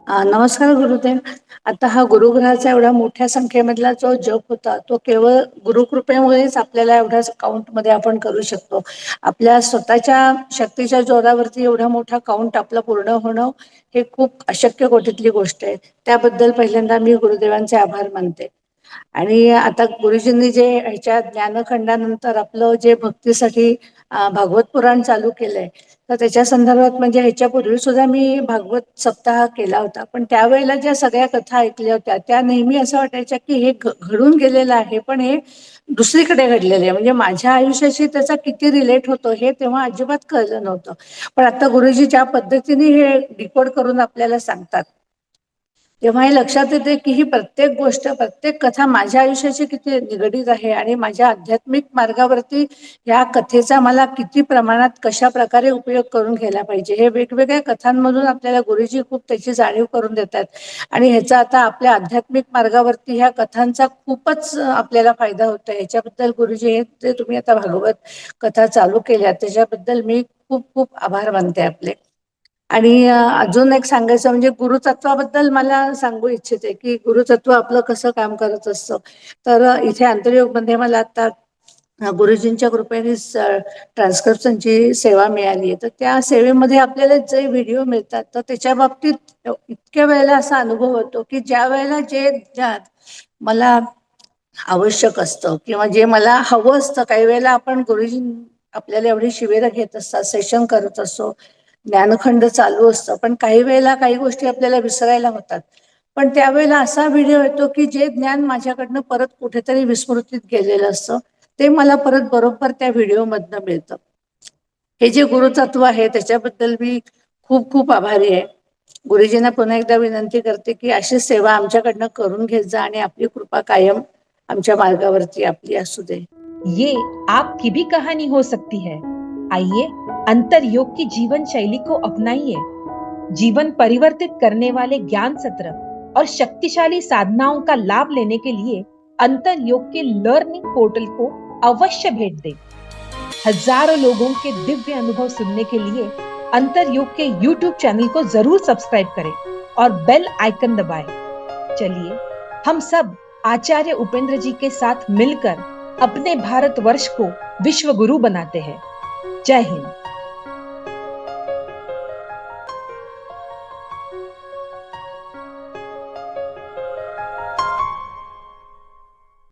नमस्कार गुरुदेव. आता हा गुरुग्रहाचा एवढा मोठ्या संख्येमधला जो जप होता तो केवळ गुरुकृपेमुळेच आपल्याला एवढ्याच काउंटमध्ये आपण करू शकतो. आपल्या स्वतःच्या शक्तीच्या जोरावरती एवढा मोठा काउंट आपलं पूर्ण होणं हे खूप अशक्य कोटीतली गोष्ट आहे. त्याबद्दल पहिल्यांदा मी गुरुदेवांचे आभार मानते. आणि आता गुरुजींनी जे ह्याच्या ज्ञानखंडानंतर आपलं जे भक्तीसाठी भागवत पुराण चालू केलंय, तर त्याच्या संदर्भात म्हणजे ह्याच्यापूर्वी सुद्धा मी भागवत सप्ताह केला होता. पण त्यावेळेला ज्या सगळ्या कथा ऐकल्या होत्या त्या नेहमी असं वाटायच्या की हे घडून गेलेलं आहे, पण हे दुसरीकडे घडलेलं आहे. म्हणजे माझ्या आयुष्याशी त्याचा किती रिलेट होतो हे तेव्हा अजिबात कळलं नव्हतं. पण आता गुरुजी ज्या पद्धतीने हे डिकोड करून आपल्याला सांगतात, तेव्हा हे लक्षात येते की ही प्रत्येक गोष्ट, प्रत्येक कथा माझ्या आयुष्याशी किती निगडीत आहे आणि माझ्या आध्यात्मिक मार्गावरती या कथेचा मला किती प्रमाणात कशा प्रकारे उपयोग करून घ्यायला पाहिजे हे वेगवेगळ्या कथांमधून आपल्याला गुरुजी खूप त्याची जाणीव करून देतात. आणि ह्याचा आता आपल्या आध्यात्मिक मार्गावरती ह्या कथांचा खूपच आपल्याला फायदा होतो. ह्याच्याबद्दल गुरुजी हे जे तुम्ही आता भागवत कथा चालू केल्या त्याच्याबद्दल मी खूप खूप आभार मानते आपले. आणि अजून एक सांगायचं म्हणजे गुरुतत्वाबद्दल मला सांगू इच्छिते की गुरुतत्व आपलं कसं काम करत असतं. तर इथे आंतरयोगमध्ये मला आता गुरुजींच्या कृपेने ट्रान्स्क्रिप्शनची सेवा मिळाली आहे. तर त्या सेवेमध्ये आपल्याला जे व्हिडिओ मिळतात तर त्याच्या बाबतीत इतक्या वेळेला असा अनुभव होतो की ज्या वेळेला जे ज्ञान मला आवश्यक असतं किंवा जे मला हवं असतं, काही वेळेला आपण गुरुजी आपल्याला एवढी शिबिरं घेत असतात, सेशन करत असतो, ज्ञानखंड चालू असतं, पण काही वेळेला काही गोष्टी आपल्याला विसरायला होतात. पण त्यावेळेला असा व्हिडिओ येतो की जे ज्ञान माझ्याकडनं परत कुठेतरी विस्मृतीत गेलेलं असतं ते मला परत बरोबर त्या व्हिडिओमधनं मिळतं. हे जे गुरुतत्व आहे त्याच्याबद्दल मी खूप खूप आभारी आहे. गुरुजींना पुन्हा एकदा विनंती करते की अशी सेवा आमच्याकडनं करून घेत जा आणि आपली कृपा कायम आमच्या मार्गावरती आपली असू दे. ये आपकी भी कहानी हो सकती है. आइए अंतर योग की जीवन शैली को अपनाइए. जीवन परिवर्तित करने वाले ज्ञान सत्र और शक्तिशाली साधनाओं का लाभ लेने के लिए अंतर योग के लर्निंग पोर्टल को अवश्य भेंट दें. हजारों लोगों के दिव्य अनुभव सुनने के लिए अंतर योग के YouTube चैनल को जरूर सब्सक्राइब करें और बेल आइकन दबाएं. चलिए हम सब आचार्य उपेंद्र जी के साथ मिलकर अपने भारतवर्ष को विश्व गुरु बनाते हैं. जय हिंद.